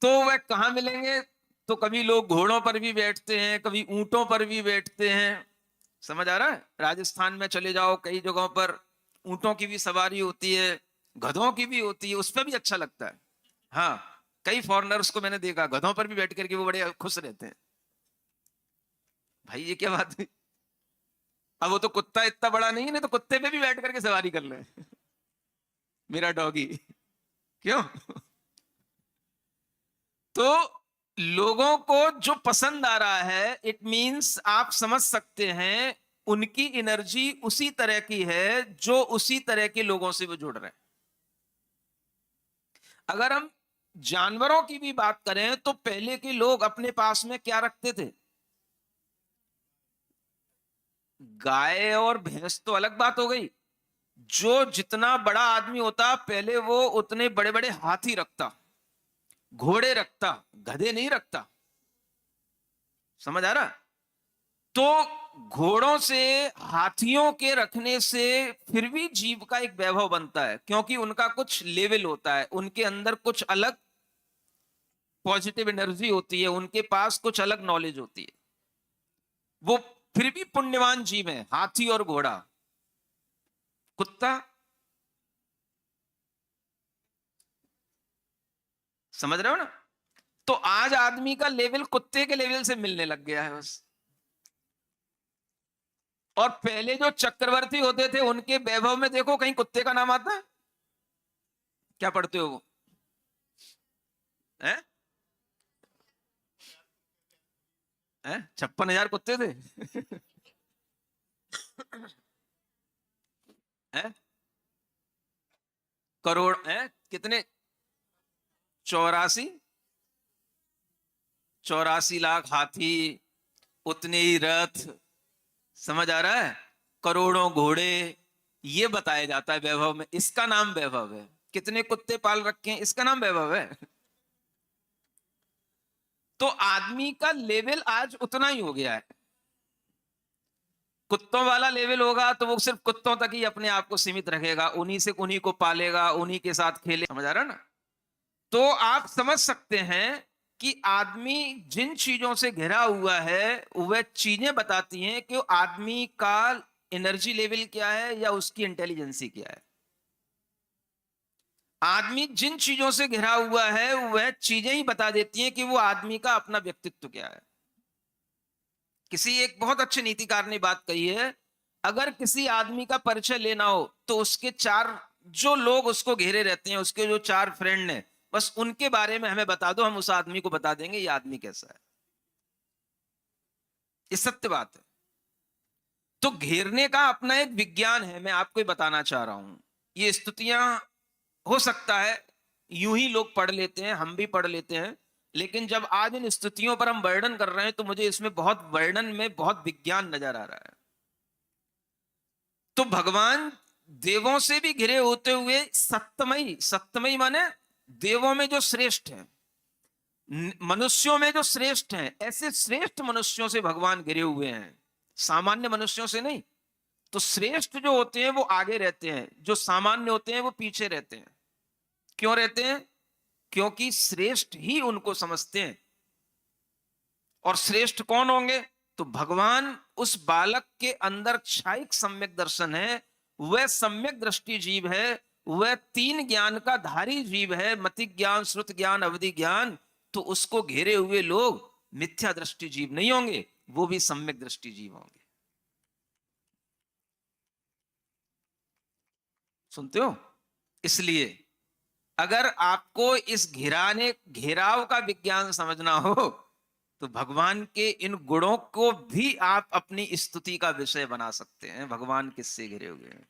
तो वह कहाँ मिलेंगे? तो कभी लोग घोड़ों पर भी बैठते हैं, कभी ऊंटों पर भी बैठते हैं। समझ आ रहा है? राजस्थान में चले जाओ, कई जगहों पर ऊंटों की भी सवारी होती है, गधों की भी होती है, उस पर भी अच्छा लगता है। हाँ, कई फॉरेनर्स को मैंने देखा गधों पर भी बैठ करके वो बड़े खुश रहते हैं। भाई ये क्या बात है? अब वो तो कुत्ता इतना बड़ा नहीं है, नहीं तो कुत्ते पे भी बैठ करके सवारी कर ले। मेरा डॉगी। क्यों? तो लोगों को जो पसंद आ रहा है, इट मींस आप समझ सकते हैं उनकी एनर्जी उसी तरह की है जो उसी तरह के लोगों से वो जुड़ रहे हैं। अगर हम जानवरों की भी बात करें तो पहले के लोग अपने पास में क्या रखते थे? गाय और भैंस तो अलग बात हो गई। जो जितना बड़ा आदमी होता पहले वो उतने बड़े बड़े हाथी रखता, घोड़े रखता, गधे नहीं रखता। समझ आ रहा? तो घोड़ों से, हाथियों के रखने से फिर भी जीव का एक वैभव बनता है, क्योंकि उनका कुछ लेवल होता है, उनके अंदर कुछ अलग पॉजिटिव एनर्जी होती है, उनके पास कुछ अलग नॉलेज होती है। वो फिर भी पुण्यवान जीव है, हाथी और घोड़ा। कुत्ता, समझ रहे हो ना? तो आज आदमी का लेवल कुत्ते के लेवल से मिलने लग गया है बस। और पहले जो चक्रवर्ती होते थे उनके वैभव में देखो कहीं कुत्ते का नाम आता है? क्या पढ़ते हो वो? है? 56,000 कुत्ते थे। है? करोड़ है कितने? 84, 84 लाख हाथी, उतने ही रथ। समझ आ रहा है? करोड़ों घोड़े। ये बताया जाता है वैभव में, इसका नाम वैभव है। कितने कुत्ते पाल रखे हैं, इसका नाम वैभव है। तो आदमी का लेवल आज उतना ही हो गया है। कुत्तों वाला लेवल होगा तो वो सिर्फ कुत्तों तक ही अपने आप को सीमित रखेगा, उन्हीं से उन्हीं को पालेगा, उन्हीं के साथ खेले। समझ आ रहा है ना? तो आप समझ सकते हैं कि आदमी जिन चीजों से घिरा हुआ है वह चीजें बताती हैं कि आदमी का एनर्जी लेवल क्या है या उसकी इंटेलिजेंसी क्या है। आदमी जिन चीजों से घिरा हुआ है वह चीजें ही बता देती हैं कि वो आदमी का अपना व्यक्तित्व क्या है। किसी एक बहुत अच्छे नीतिकार ने बात कही है, अगर किसी आदमी का परिचय लेना हो तो उसके चार, जो लोग उसको घेरे रहते हैं, उसके जो चार फ्रेंड हैं, बस उनके बारे में हमें बता दो, हम उस आदमी को बता देंगे ये आदमी कैसा है। ये सत्य बात है। तो घेरने का अपना एक विज्ञान है, मैं आपको बताना चाह रहा हूं। ये स्तुतियां हो सकता है यूं ही लोग पढ़ लेते हैं, हम भी पढ़ लेते हैं, लेकिन जब आज इन स्तुतियों पर हम वर्णन कर रहे हैं तो मुझे इसमें बहुत वर्णन में बहुत विज्ञान नजर आ रहा है। तो भगवान देवों से भी घिरे होते हुए सत्तमयी, सत्तमयी माने देवों में जो श्रेष्ठ है, मनुष्यों में जो श्रेष्ठ हैं, ऐसे श्रेष्ठ मनुष्यों से भगवान घिरे हुए हैं, सामान्य मनुष्यों से नहीं। तो श्रेष्ठ जो होते हैं वो आगे रहते हैं, जो सामान्य होते हैं वो पीछे रहते हैं। क्यों रहते हैं? क्योंकि श्रेष्ठ ही उनको समझते हैं। और श्रेष्ठ कौन होंगे? तो भगवान उस बालक के अंदर क्षायिक सम्यक दर्शन है, वह सम्यक दृष्टि जीव है, वह तीन ज्ञान का धारी जीव है, मति ज्ञान, श्रुत ज्ञान, अवधि ज्ञान। तो उसको घेरे हुए लोग मिथ्या दृष्टि जीव नहीं होंगे, वो भी सम्यक दृष्टि जीव होंगे। सुनते हो? इसलिए अगर आपको इस घेराव का विज्ञान समझना हो तो भगवान के इन गुणों को भी आप अपनी स्तुति का विषय बना सकते हैं। भगवान किससे घिरे हुए हैं?